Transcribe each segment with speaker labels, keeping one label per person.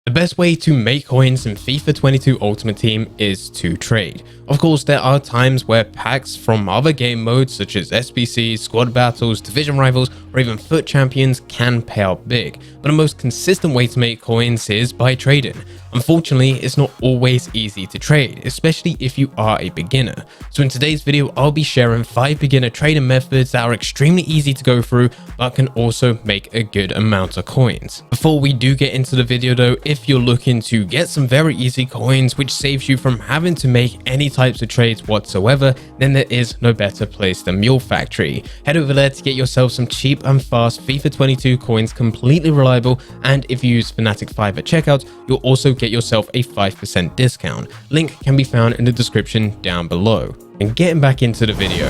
Speaker 1: The best way to make coins in FIFA 22 Ultimate Team is to trade. Of course, there are times where packs from other game modes such as SBCs, squad battles, division rivals, or even FUT champions can pay out big, but the most consistent way to make coins is by trading. Unfortunately, it's not always easy to trade, especially if you are a beginner. So in today's video, I'll be sharing 5 beginner trading methods that are extremely easy to go through, but can also make a good amount of coins. Before we do get into the video though, if you're looking to get some very easy coins which saves you from having to make any types of trades whatsoever, then there is no better place than Mule Factory. Head over there to get yourself some cheap and fast FIFA 22 coins, completely reliable, and if you use Fnatic 5 at checkout, you'll also get yourself a 5% discount. Link can be found in the description down below. And getting back into the video,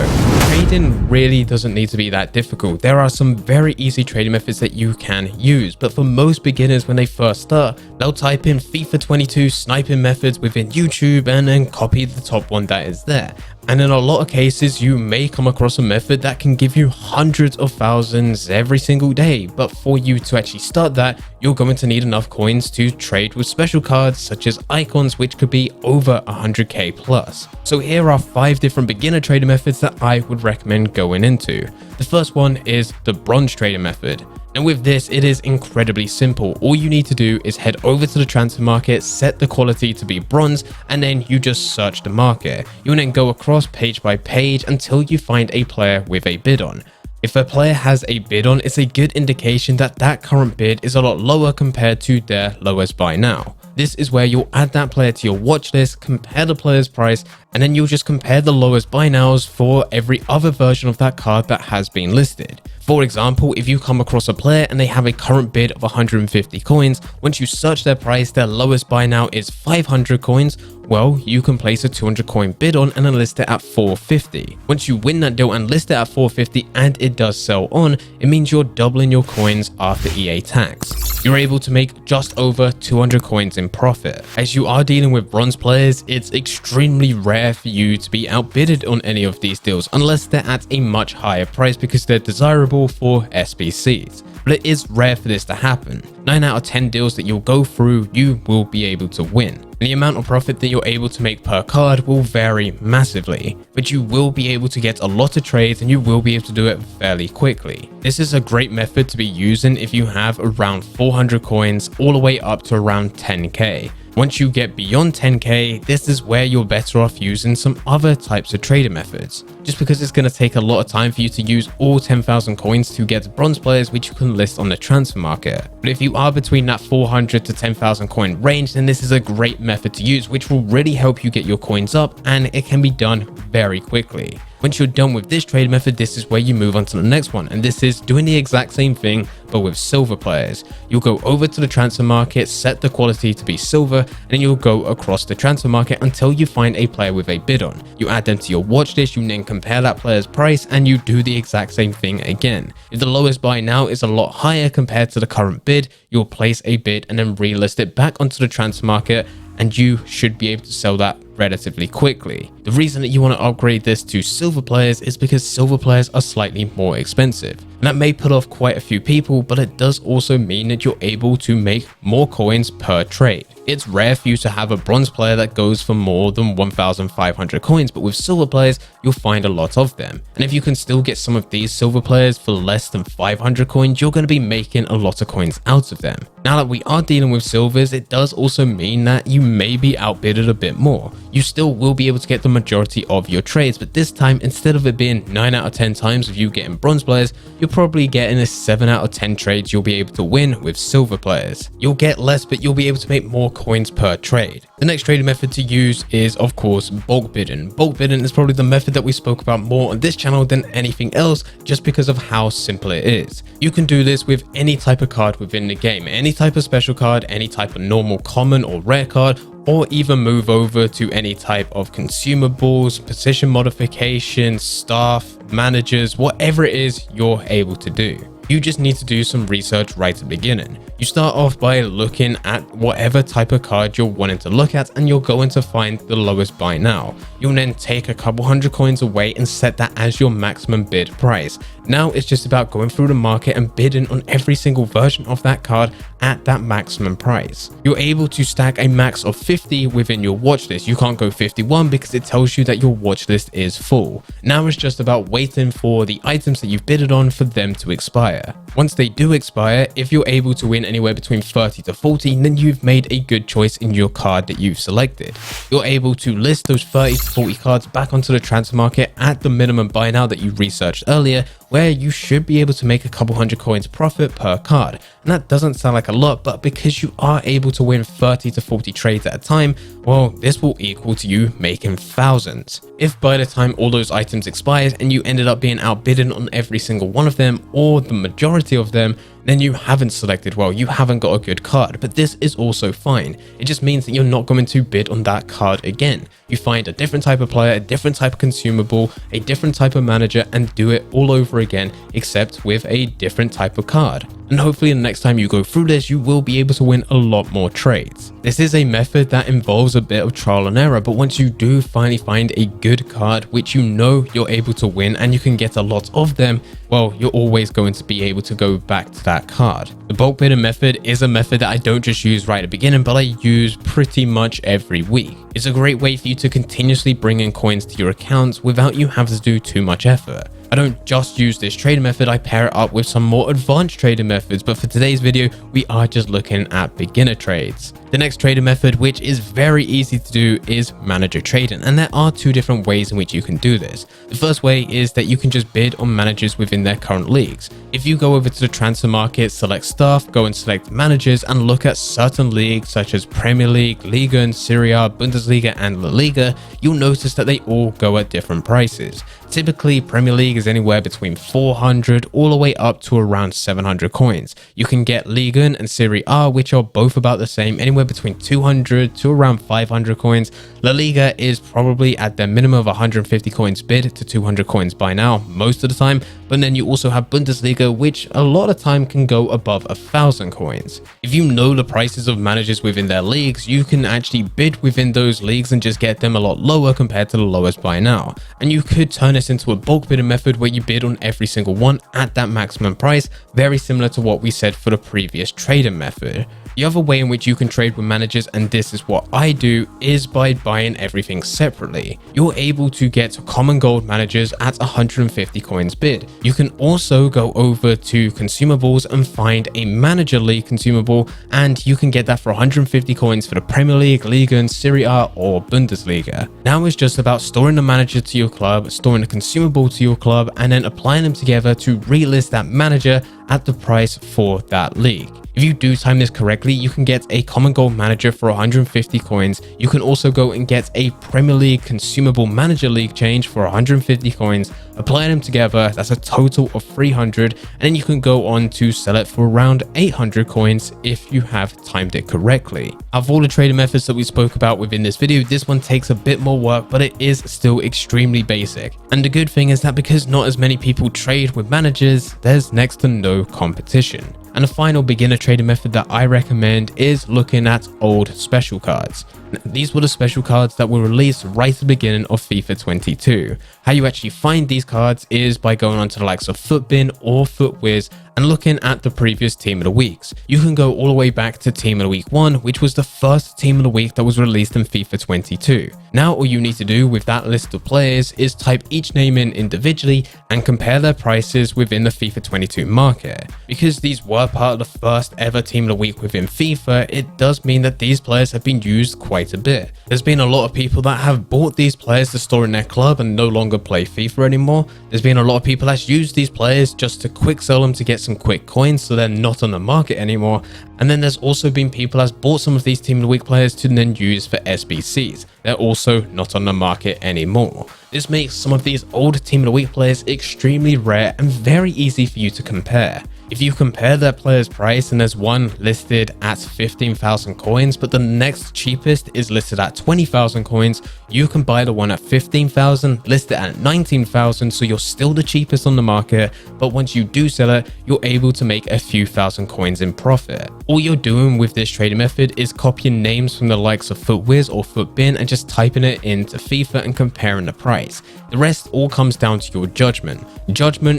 Speaker 1: trading really doesn't need to be that difficult. There are some very easy trading methods that you can use, but for most beginners when they first start, they'll type in FIFA 22 sniping methods within YouTube and then copy the top one that is there. And in a lot of cases, you may come across a method that can give you hundreds of thousands every single day. But for you to actually start that, you're going to need enough coins to trade with special cards such as icons, which could be over 100k plus. So here are 5 different beginner trading methods that I would recommend going into. The first one is the Brunch trading method. And with this, it is incredibly simple. All you need to do is head over to the transfer market, set the quality to be bronze, and then you just search the market. You'll then go across page by page until you find a player with a bid on. If a player has a bid on, it's a good indication that that current bid is a lot lower compared to their lowest buy now. This is where you'll add that player to your watch list, compare the player's price, and then you'll just compare the lowest buy nows for every other version of that card that has been listed. For example, if you come across a player and they have a current bid of 150 coins, once you search their price, their lowest buy now is 500 coins, well, you can place a 200 coin bid on and then list it at 450. Once you win that deal and list it at 450 and it does sell on, it means you're doubling your coins after EA tax. You're able to make just over 200 coins in profit. As you are dealing with bronze players, it's extremely rare for you to be outbidded on any of these deals unless they're at a much higher price because they're desirable for SBCs. But it is rare for this to happen. 9 out of 10 deals that you'll go through, you will be able to win. And the amount of profit that you're able to make per card will vary massively, but you will be able to get a lot of trades and you will be able to do it fairly quickly. This is a great method to be using if you have around 400 coins all the way up to around 10k. Once you get beyond 10k, this is where you're better off using some other types of trading methods. Just because it's going to take a lot of time for you to use all 10,000 coins to get bronze players which you can list on the transfer market. But if you are between that 400 to 10,000 coin range, then this is a great method to use which will really help you get your coins up, and it can be done very quickly. Once you're done with this trade method, this is where you move on to the next one, and this is doing the exact same thing but with silver players. You'll go over to the transfer market, set the quality to be silver, and then you'll go across the transfer market until you find a player with a bid on. You add them to your watch list, you then compare that player's price, and you do the exact same thing again. If the lowest buy now is a lot higher compared to the current bid, you'll place a bid and then relist it back onto the transfer market, and you should be able to sell that relatively quickly. The reason that you want to upgrade this to silver players is because silver players are slightly more expensive. And that may put off quite a few people, but it does also mean that you're able to make more coins per trade. It's rare for you to have a bronze player that goes for more than 1,500 coins, but with silver players, you'll find a lot of them. And if you can still get some of these silver players for less than 500 coins, you're going to be making a lot of coins out of them. Now that we are dealing with silvers, it does also mean that you may be outbidded a bit more. You still will be able to get the majority of your trades, but this time, instead of it being 9 out of 10 times of you getting bronze players, you're probably getting a 7 out of 10 trades you'll be able to win with silver players. You'll get less, but you'll be able to make more coins per trade. The next trading method to use is, of course, bulk bidding. Bulk bidding is probably the method that we spoke about more on this channel than anything else, just because of how simple it is. You can do this with any type of card within the game, any type of special card, any type of normal common or rare card, or even move over to any type of consumables, position modifications, staff, managers, whatever it is you're able to do. You just need to do some research right at the beginning. You start off by looking at whatever type of card you're wanting to look at, and you're going to find the lowest buy now. You'll then take a couple hundred coins away and set that as your maximum bid price. Now it's just about going through the market and bidding on every single version of that card at that maximum price. You're able to stack a max of 50 within your watch list. You can't go 51 because it tells you that your watch list is full. Now it's just about waiting for the items that you've bidded on for them to expire. Once they do expire, if you're able to win anywhere between 30 to 40, then you've made a good choice in your card that you've selected. You're able to list those 30 to 40 cards back onto the transfer market at the minimum buy now that you researched earlier, where you should be able to make a couple hundred coins profit per card. And that doesn't sound like a lot, but because you are able to win 30 to 40 trades at a time, well, this will equal to you making thousands. If by the time all those items expired and you ended up being outbidden on every single one of them or the majority of them, then you haven't selected well, you haven't got a good card, but this is also fine. It just means that you're not going to bid on that card again. You find a different type of player, a different type of consumable, a different type of manager, and do it all over again, except with a different type of card. And hopefully the next time you go through this, you will be able to win a lot more trades. This is a method that involves a bit of trial and error, but once you do finally find a good card, which you know you're able to win and you can get a lot of them, well, you're always going to be able to go back to that card. The bulk bidding method is a method that I don't just use right at the beginning, but I use pretty much every week. It's a great way for you to continuously bring in coins to your accounts without you having to do too much effort. I don't just use this trading method, I pair it up with some more advanced trading methods, but for today's video, we are just looking at beginner trades. The next trading method, which is very easy to do, is manager trading, and there are two different ways in which you can do this. The first way is that you can just bid on managers within their current leagues. If you go over to the transfer market, select staff, go and select managers, and look at certain leagues such as Premier League, Liga and Serie A, Bundesliga, and La Liga, you'll notice that they all go at different prices. Typically, Premier League is anywhere between 400 all the way up to around 700 coins. You can get Liga and Serie A, which are both about the same, anywhere between 200 to around 500 coins. La Liga is probably at their minimum of 150 coins bid to 200 coins buy now most of the time, but then you also have Bundesliga, which a lot of time can go above 1,000 coins. If you know the prices of managers within their leagues, you can actually bid within those leagues and just get them a lot lower compared to the lowest buy now. And you could turn this into a bulk bidding method where you bid on every single one at that maximum price, very similar to what we said for the previous trading method. The other way in which you can trade with managers, and this is what I do, is by buying everything separately. You're able to get common gold managers at 150 coins bid. You can also go over to consumables and find a manager league consumable, and you can get that for 150 coins for the Premier League, Liga and Serie A or Bundesliga. Now it's just about storing the manager to your club, storing the consumable to your club, and then applying them together to relist that manager at the price for that league. If you do time this correctly, you can get a common gold manager for 150 coins. You can also go and get a Premier League consumable manager league change for 150 coins. Apply them together, that's a total of 300, and then you can go on to sell it for around 800 coins if you have timed it correctly. Out of all the trading methods that we spoke about within this video, this one takes a bit more work, but it is still extremely basic. And the good thing is that because not as many people trade with managers, there's next to no competition. And the final beginner trading method that I recommend is looking at old special cards. These were the special cards that were released right at the beginning of FIFA 22. How you actually find these cards is by going onto the likes of Footbin or FootWiz and looking at the previous Team of the Weeks. You can go all the way back to Team of the Week 1, which was the first Team of the Week that was released in FIFA 22. Now all you need to do with that list of players is type each name in individually and compare their prices within the FIFA 22 market. Because these were part of the first ever Team of the Week within FIFA, it does mean that these players have been used quite a bit. There's been a lot of people that have bought these players to store in their club and no longer play FIFA anymore. There's been a lot of people that's used these players just to quick sell them to get some quick coins so they're not on the market anymore. And then there's also been people that's bought some of these Team of the Week players to then use for SBCs. They're also not on the market anymore. This makes some of these old Team of the Week players extremely rare and very easy for you to compare. If you compare that player's price and there's one listed at 15,000 coins, but the next cheapest is listed at 20,000 coins, you can buy the one at 15,000, listed at 19,000, so you're still the cheapest on the market, but once you do sell it, you're able to make a few thousand coins in profit. All you're doing with this trading method is copying names from the likes of FootWiz or FootBin and just typing it into FIFA and comparing the price. The rest all comes down to your judgment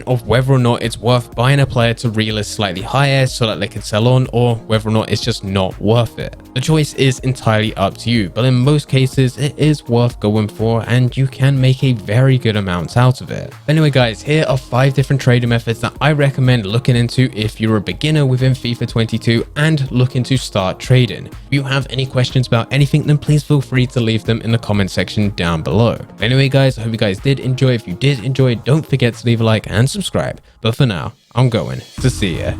Speaker 1: of whether or not it's worth buying a player to relist slightly higher so that they can sell on, or whether or not it's just not worth it. The choice is entirely up to you, but in most cases it is worth going for and you can make a very good amount out of it. Anyway guys, here are 5 different trading methods that I recommend looking into if you're a beginner within FIFA 22 and looking to start trading. If you have any questions about anything, then please feel free to leave them in the comment section down below. Anyway guys, I hope you guys did enjoy. If you did enjoy, don't forget to leave a like and subscribe. But for now, I'm going to see ya.